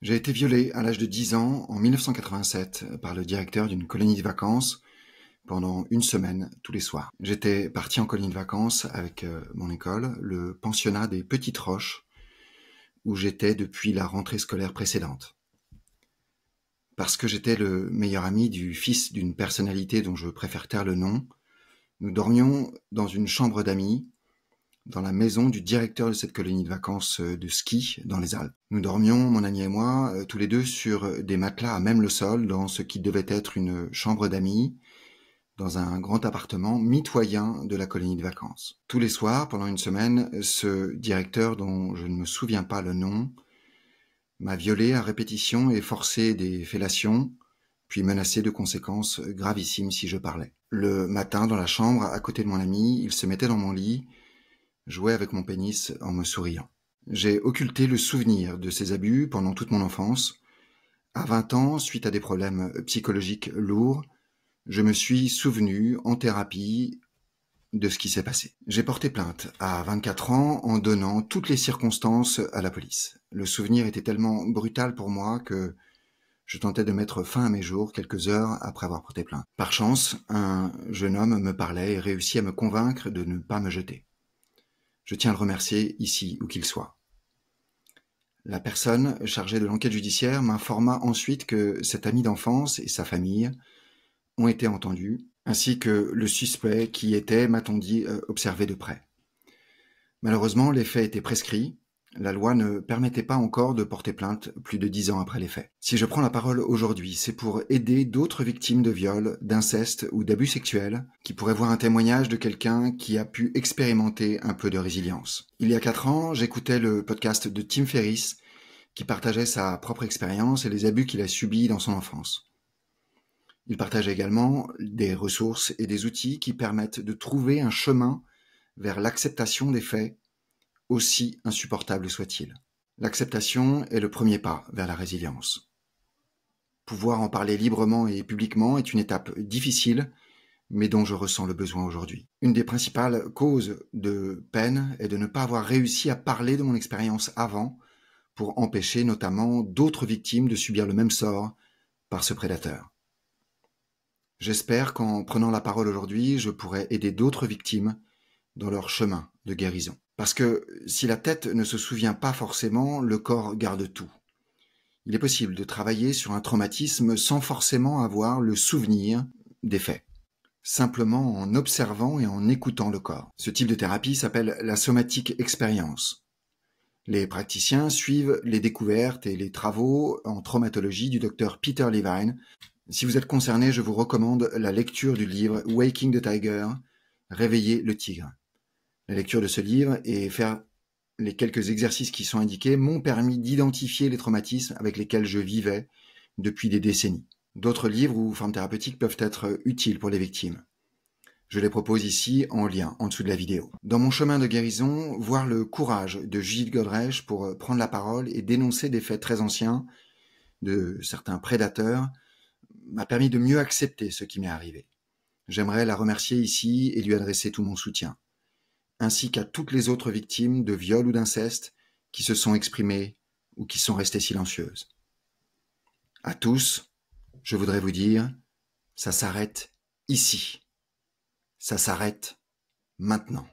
J'ai été violé à l'âge de 10 ans en 1987 par le directeur d'une colonie de vacances pendant une semaine tous les soirs. J'étais parti en colonie de vacances avec mon école, le pensionnat des Petites Roches, où j'étais depuis la rentrée scolaire précédente. Parce que j'étais le meilleur ami du fils d'une personnalité dont je préfère taire le nom, nous dormions dans une chambre d'amis dans la maison du directeur de cette colonie de vacances de ski dans les Alpes. Nous dormions, mon ami et moi, tous les deux sur des matelas à même le sol dans ce qui devait être une chambre d'amis, dans un grand appartement mitoyen de la colonie de vacances. Tous les soirs, pendant une semaine, ce directeur dont je ne me souviens pas le nom m'a violé à répétition et forcé des fellations, puis menacé de conséquences gravissimes si je parlais. Le matin, dans la chambre, à côté de mon ami, il se mettait dans mon lit, jouait avec mon pénis en me souriant. J'ai occulté le souvenir de ces abus pendant toute mon enfance. À 20 ans, suite à des problèmes psychologiques lourds, je me suis souvenu en thérapie de ce qui s'est passé. J'ai porté plainte à 24 ans en donnant toutes les circonstances à la police. Le souvenir était tellement brutal pour moi que je tentais de mettre fin à mes jours quelques heures après avoir porté plainte. Par chance, un jeune homme me parlait et réussit à me convaincre de ne pas me jeter. Je tiens à le remercier ici où qu'il soit. La personne chargée de l'enquête judiciaire m'informa ensuite que cet ami d'enfance et sa famille ont été entendus, ainsi que le suspect qui était, m'a-t-on dit, observé de près. Malheureusement, les faits étaient prescrits. La loi ne permettait pas encore de porter plainte plus de 10 ans après les faits. Si je prends la parole aujourd'hui, c'est pour aider d'autres victimes de viol, d'inceste ou d'abus sexuels qui pourraient voir un témoignage de quelqu'un qui a pu expérimenter un peu de résilience. Il y a 4 ans, j'écoutais le podcast de Tim Ferriss qui partageait sa propre expérience et les abus qu'il a subis dans son enfance. Il partage également des ressources et des outils qui permettent de trouver un chemin vers l'acceptation des faits, aussi insupportable soit-il. L'acceptation est le premier pas vers la résilience. Pouvoir en parler librement et publiquement est une étape difficile, mais dont je ressens le besoin aujourd'hui. Une des principales causes de peine est de ne pas avoir réussi à parler de mon expérience avant, pour empêcher notamment d'autres victimes de subir le même sort par ce prédateur. J'espère qu'en prenant la parole aujourd'hui, je pourrai aider d'autres victimes dans leur chemin de guérison. Parce que si la tête ne se souvient pas forcément, le corps garde tout. Il est possible de travailler sur un traumatisme sans forcément avoir le souvenir des faits, simplement en observant et en écoutant le corps. Ce type de thérapie s'appelle la somatic experience. Les praticiens suivent les découvertes et les travaux en traumatologie du docteur Peter Levine. Si vous êtes concerné, je vous recommande la lecture du livre Waking the Tiger, Réveiller le tigre. La lecture de ce livre et faire les quelques exercices qui sont indiqués m'ont permis d'identifier les traumatismes avec lesquels je vivais depuis des décennies. D'autres livres ou formes thérapeutiques peuvent être utiles pour les victimes. Je les propose ici en lien, en dessous de la vidéo. Dans mon chemin de guérison, voir le courage de Judith Godrèche pour prendre la parole et dénoncer des faits très anciens de certains prédateurs m'a permis de mieux accepter ce qui m'est arrivé. J'aimerais la remercier ici et lui adresser tout mon soutien, ainsi qu'à toutes les autres victimes de viol ou d'inceste qui se sont exprimées ou qui sont restées silencieuses. À tous, je voudrais vous dire, ça s'arrête ici. Ça s'arrête maintenant.